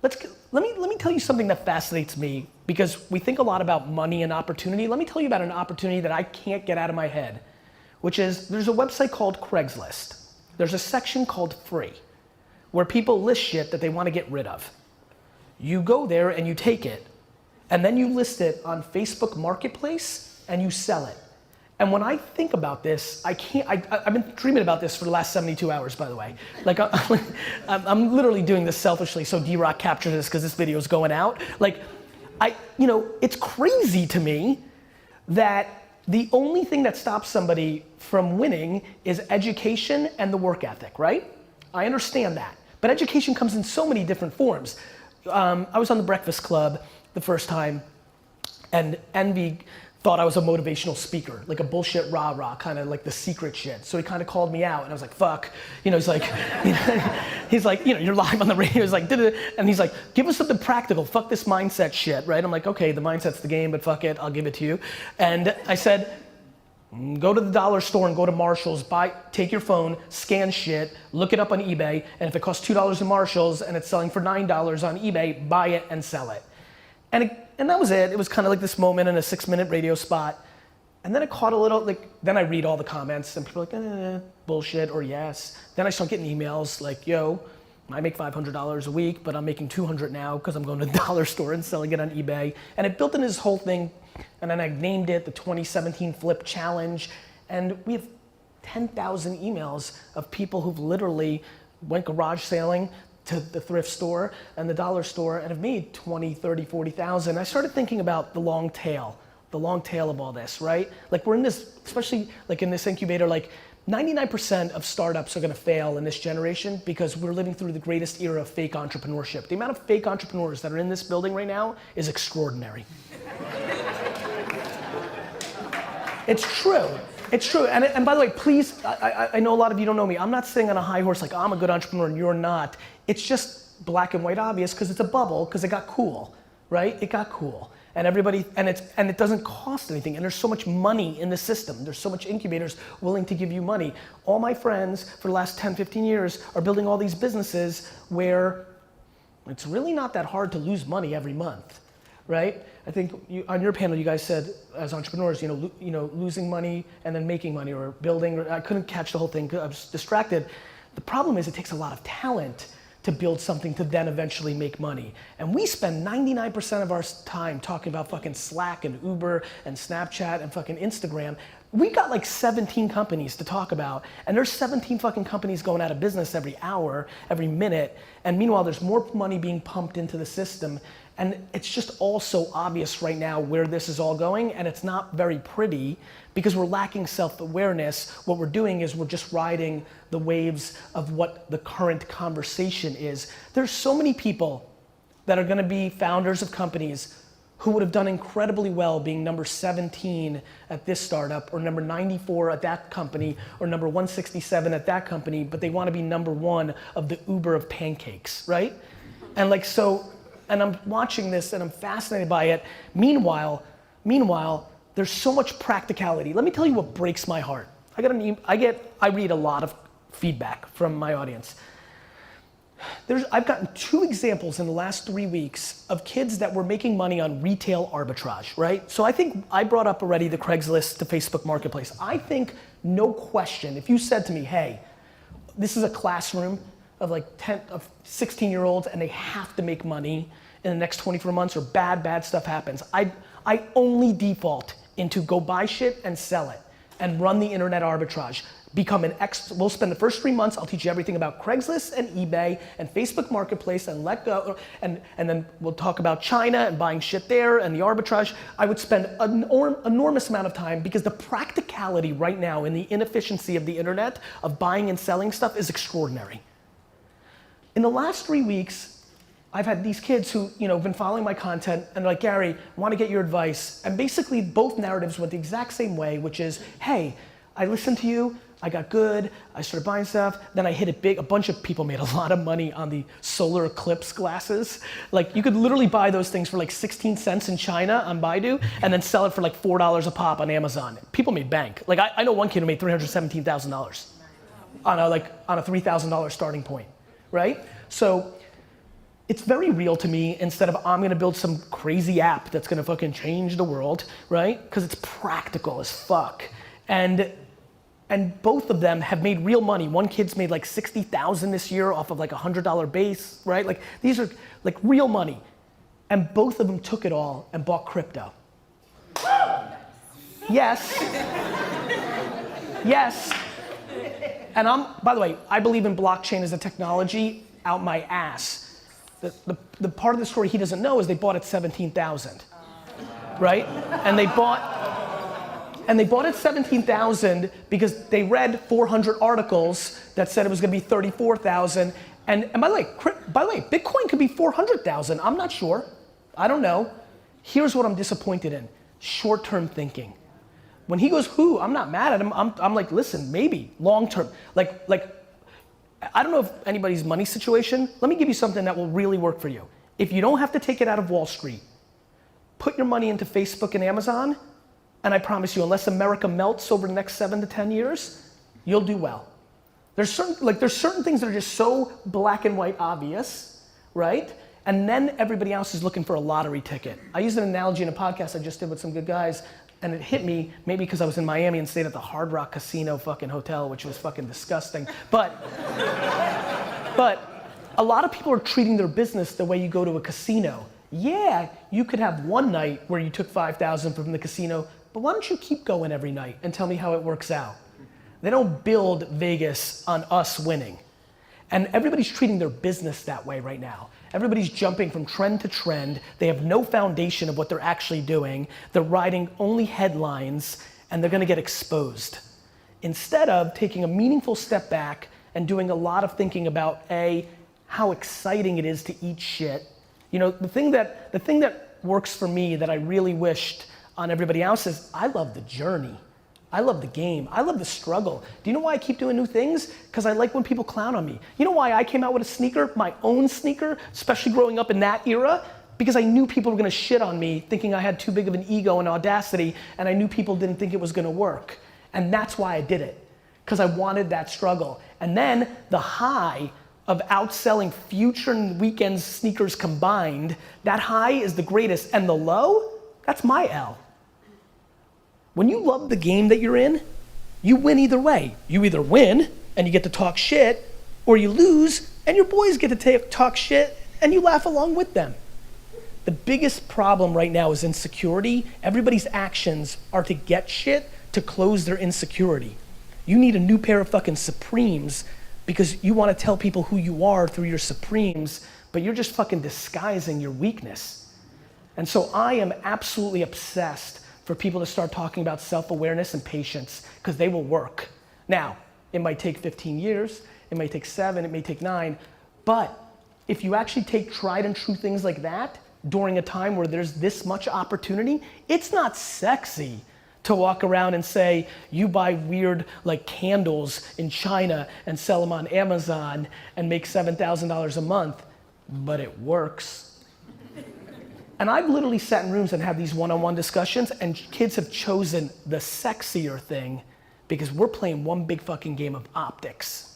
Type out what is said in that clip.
let me tell you something that fascinates me, because we think a lot about money and opportunity. Let me tell you about an opportunity that I can't get out of my head, which is there's a website called Craigslist. There's a section called free, where people list shit that they want to get rid of. You go there and you take it, and then you list it on Facebook Marketplace and you sell it. And when I think about this, I've been dreaming about this for the last 72 hours, by the way. Like, I'm literally doing this selfishly so D-Rock captures this because this video is going out. Like, it's crazy to me that the only thing that stops somebody from winning is education and the work ethic, right? I understand that. But education comes in so many different forms. I was on the Breakfast Club the first time, and Envy thought I was a motivational speaker, like a bullshit rah-rah, kind of like the secret shit. So he kind of called me out, and I was like, fuck. He's like, you're live on the radio. He's like, and he's like, give us something practical. Fuck this mindset shit, right? I'm like, okay, the mindset's the game, but fuck it, I'll give it to you. And I said, go to the dollar store and go to Marshall's, take your phone, scan shit, look it up on eBay, and if it costs $2 in Marshall's and it's selling for $9 on eBay, buy it and sell it. And that was it. It was kind of like this moment in a 6-minute radio spot. And then it caught a little, then I read all the comments and people are like, bullshit, or yes. Then I start getting emails like, yo, I make $500 a week, but I'm making $200 now because I'm going to the dollar store and selling it on eBay. And it built in this whole thing, and then I named it the 2017 Flip Challenge. And we have 10,000 emails of people who've literally went garage sailing to the thrift store and the dollar store and have made 20, 30, 40,000. I started thinking about the long tail of all this, right? Like we're in this, especially like in this incubator, like 99% of startups are gonna fail in this generation because we're living through the greatest era of fake entrepreneurship. The amount of fake entrepreneurs that are in this building right now is extraordinary. It's true. It's true, and by the way, please, I know a lot of you don't know me. I'm not sitting on a high horse like I'm a good entrepreneur and you're not. It's just black and white obvious because it's a bubble, because it got cool, right? It got cool. And everybody, and it doesn't cost anything, and there's so much money in the system. There's so much incubators willing to give you money. All my friends for the last 10, 15 years are building all these businesses where it's really not that hard to lose money every month, right? I think on your panel, you guys said as entrepreneurs, losing money and then making money, or building. I couldn't catch the whole thing because I was distracted. The problem is it takes a lot of talent to build something to then eventually make money. And we spend 99% of our time talking about fucking Slack and Uber and Snapchat and fucking Instagram. We got like 17 companies to talk about, and there's 17 fucking companies going out of business every hour, every minute, and meanwhile there's more money being pumped into the system. And it's just all so obvious right now where this is all going, and it's not very pretty because we're lacking self-awareness. What we're doing is we're just riding the waves of what the current conversation is. There's so many people that are gonna be founders of companies who would have done incredibly well being number 17 at this startup, or number 94 at that company, or number 167 at that company, but they wanna be number 1 of the Uber of pancakes, right? And like, so, and I'm watching this and I'm fascinated by it. Meanwhile, there's so much practicality. Let me tell you what breaks my heart. I read a lot of feedback from my audience. I've gotten 2 examples in the last 3 weeks of kids that were making money on retail arbitrage, right? So I think I brought up already the Craigslist to Facebook Marketplace. I think, no question, if you said to me, hey, this is a classroom of like 16-year-olds and they have to make money in the next 24 months or bad stuff happens. I only default into go buy shit and sell it and run the internet arbitrage. We'll spend the first 3 months, I'll teach you everything about Craigslist and eBay and Facebook Marketplace and let go, and then we'll talk about China and buying shit there and the arbitrage. I would spend an enormous amount of time because the practicality right now in the inefficiency of the internet of buying and selling stuff is extraordinary. In the last 3 weeks, I've had these kids who have been following my content and they're like, Gary, I want to get your advice. And basically both narratives went the exact same way, which is, hey, I listened to you, I got good, I started buying stuff, then I hit it big. A bunch of people made a lot of money on the solar eclipse glasses. Like you could literally buy those things for like 16 cents in China on Baidu and then sell it for like $4 a pop on Amazon. People made bank. Like I know one kid who made $317,000 on a $3,000 starting point, right? So it's very real to me instead of I'm gonna build some crazy app that's gonna fucking change the world, right? Because it's practical as fuck. And both of them have made real money. One kid's made like 60,000 this year off of like $100 base, right? Like these are like real money. And both of them took it all and bought crypto. Yes. Yes. And by the way, I believe in blockchain as a technology out my ass. The part of the story he doesn't know is they bought at 17,000, right? And they bought at 17,000 because they read 400 articles that said it was gonna be 34,000. And by the way, Bitcoin could be 400,000. I'm not sure. I don't know. Here's what I'm disappointed in. Short-term thinking. When he goes, who? I'm not mad at him. I'm like, listen, maybe long-term. Like, I don't know if anybody's money situation. Let me give you something that will really work for you. If you don't have to take it out of Wall Street, put your money into Facebook and Amazon, and I promise you, unless America melts over the next 7 to 10 years, you'll do well. There's certain things that are just so black and white obvious, right? And then everybody else is looking for a lottery ticket. I used an analogy in a podcast I just did with some good guys, and it hit me, maybe because I was in Miami and stayed at the Hard Rock Casino fucking hotel, which was fucking disgusting. But a lot of people are treating their business the way you go to a casino. Yeah, you could have one night where you took 5,000 from the casino, but why don't you keep going every night and tell me how it works out? They don't build Vegas on us winning. And everybody's treating their business that way right now. Everybody's jumping from trend to trend. They have no foundation of what they're actually doing. They're writing only headlines and they're gonna get exposed. Instead of taking a meaningful step back and doing a lot of thinking about how exciting it is to eat shit. You know, the thing that works for me that I really wished on everybody else is I love the journey. I love the game. I love the struggle. Do you know why I keep doing new things? Because I like when people clown on me. You know why I came out with a sneaker, my own sneaker, especially growing up in that era? Because I knew people were gonna shit on me thinking I had too big of an ego and audacity, and I knew people didn't think it was gonna work. And that's why I did it, because I wanted that struggle. And then the high of outselling Future and Weekends sneakers combined, that high is the greatest, and the low, that's my L. When you love the game that you're in, you win either way. You either win and you get to talk shit, or you lose and your boys get to talk shit and you laugh along with them. The biggest problem right now is insecurity. Everybody's actions are to get shit to close their insecurity. You need a new pair of fucking Supremes because you want to tell people who you are through your Supremes, but you're just fucking disguising your weakness. And so I am absolutely obsessed for people to start talking about self-awareness and patience, because they will work. Now, it might take 15 years, it may take 7, it may take 9, but if you actually take tried and true things like that during a time where there's this much opportunity, it's not sexy to walk around and say, you buy weird like candles in China and sell them on Amazon and make $7,000 a month, but it works. And I've literally sat in rooms and had these one-on-one discussions, and kids have chosen the sexier thing because we're playing one big fucking game of optics.